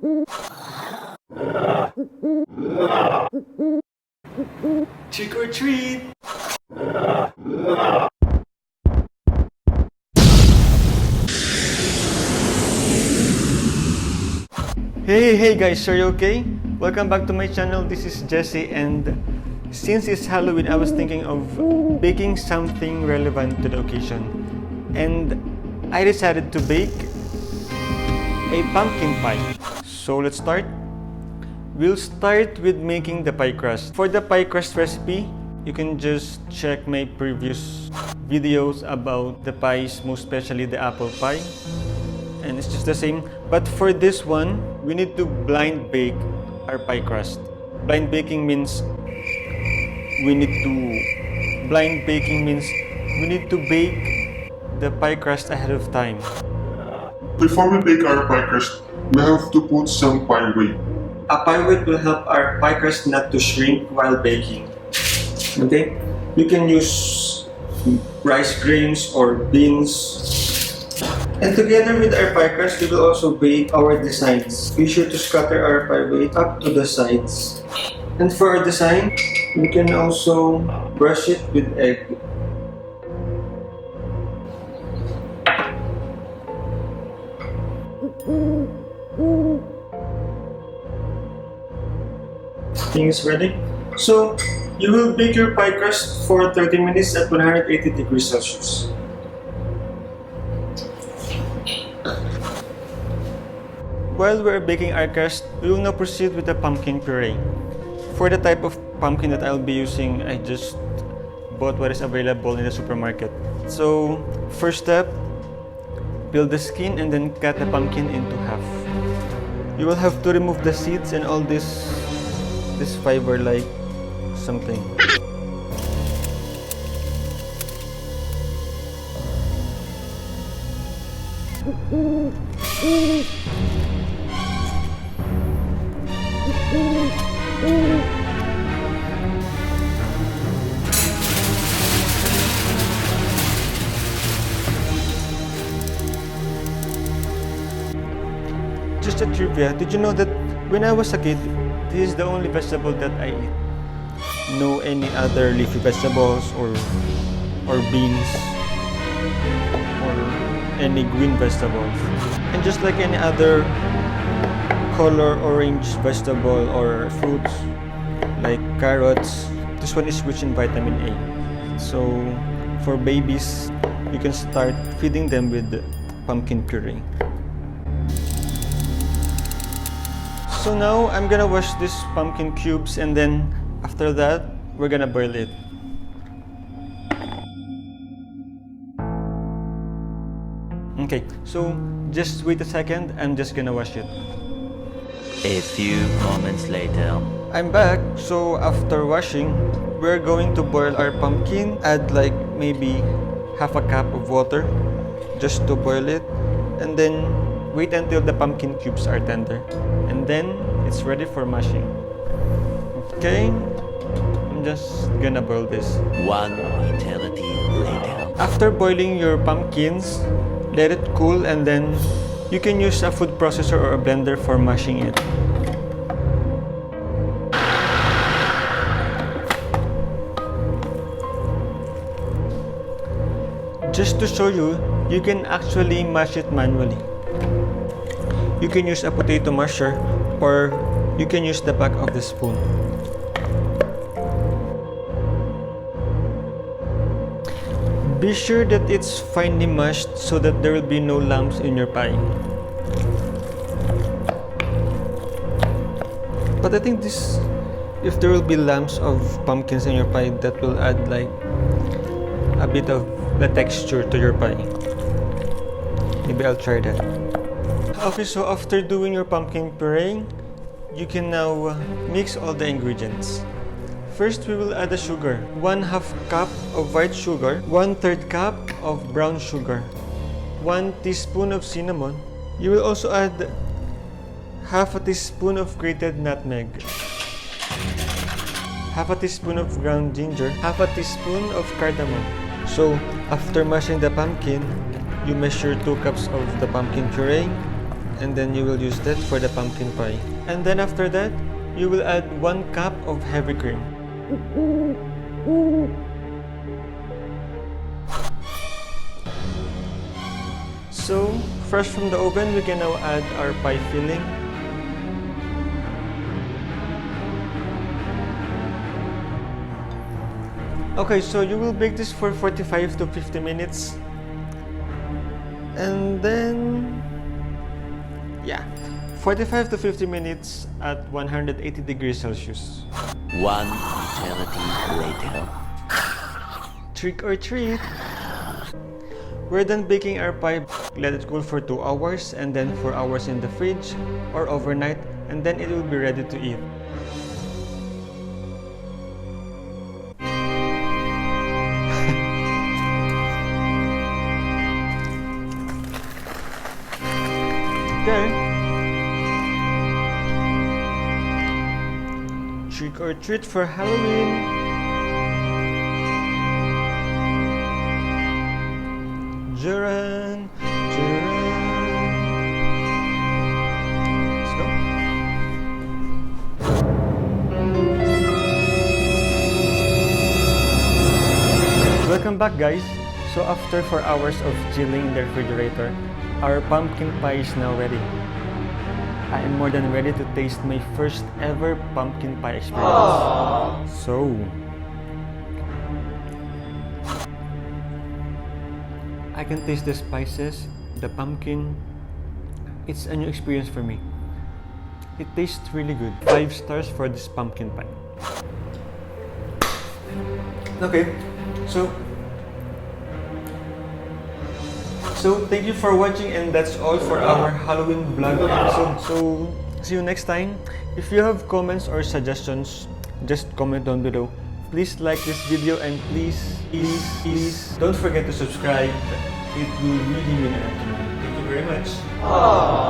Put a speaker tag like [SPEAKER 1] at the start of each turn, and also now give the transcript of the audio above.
[SPEAKER 1] Trick or treat! Hey guys, are you okay? Welcome back to my channel. This is Jesse, and since it's Halloween, I was thinking of baking something relevant to the occasion. And I decided to bake a pumpkin pie. So let's start. We'll start with making the pie crust. For the pie crust recipe, you can just check my previous videos about the pies, most especially the apple pie. And it's just the same. But for this one, we need to blind bake our pie crust. Blind baking means we need to bake the pie crust ahead of time.
[SPEAKER 2] Before we bake our pie crust, we have to put some pie weight.
[SPEAKER 1] A pie weight will help our pie crust not to shrink while baking. Okay? You can use rice grains or beans. And together with our pie crust, we will also bake our designs. Be sure to scatter our pie weight up to the sides. And for our design, we can also brush it with egg. Thing is ready. So, you will bake your pie crust for 30 minutes at 180 degrees Celsius. While we're baking our crust, we will now proceed with the pumpkin puree. For the type of pumpkin that I'll be using, I just bought what is available in the supermarket. So, first step, peel the skin and then cut the pumpkin into half. You will have to remove the seeds and all this fiber like something. Just a trivia, did you know that when I was a kid, this is the only vegetable that I eat? No any other leafy vegetables or beans or any green vegetables. And just like any other color orange vegetable or fruits like carrots, this one is rich in vitamin A. So for babies, you can start feeding them with pumpkin puree. So now I'm gonna wash these pumpkin cubes, and then after that, we're gonna boil it. Okay, so just wait a second, I'm just gonna wash it.
[SPEAKER 3] A few moments later.
[SPEAKER 1] I'm back. So after washing, we're going to boil our pumpkin. Add like maybe half a cup of water just to boil it, and then wait until the pumpkin cubes are tender, and then it's ready for mashing. Okay, I'm just gonna boil this.
[SPEAKER 3] One eternity later.
[SPEAKER 1] After boiling your pumpkins, let it cool, and then you can use a food processor or a blender for mashing it. Just to show you, you can actually mash it manually. You can use a potato masher, or you can use the back of the spoon. Be sure that it's finely mashed so that there will be no lumps in your pie. But I think if there will be lumps of pumpkins in your pie, that will add like a bit of the texture to your pie. Maybe I'll try that. Okay, so after doing your pumpkin puree, you can now mix all the ingredients. First, we will add the sugar. 1/2 cup of white sugar, 1/3 cup of brown sugar, 1 teaspoon of cinnamon. You will also add half a teaspoon of grated nutmeg, half a teaspoon of ground ginger, half a teaspoon of cardamom. So, after mashing the pumpkin, you measure 2 cups of the pumpkin puree, and then you will use that for the pumpkin pie. And then after that, you will add 1 cup of heavy cream. So, fresh from the oven, we can now add our pie filling. Okay, so you will bake this for 45 to 50 minutes. And then, yeah, 45 to 50 minutes at 180 degrees Celsius.
[SPEAKER 3] 1 eternity later.
[SPEAKER 1] Trick or treat! We're done baking our pie. Let it cool for 2 hours and then 4 hours in the fridge or overnight, and then it will be ready to eat. Okay. Trick or treat for Halloween. Jiren, Jiren. Let's go. Welcome back, guys. So after 4 hours of chilling in the refrigerator, our pumpkin pie is now ready. I am more than ready to taste my first ever pumpkin pie experience. Aww. So, I can taste the spices, the pumpkin. It's a new experience for me. It tastes really good. 5 stars for this pumpkin pie. Okay, so thank you for watching, and that's all for our Halloween vlog episode. So see you next time. If you have comments or suggestions, just comment down below. Please like this video, and please don't forget to subscribe. It will really mean a lot to me. Thank you very much. Aww.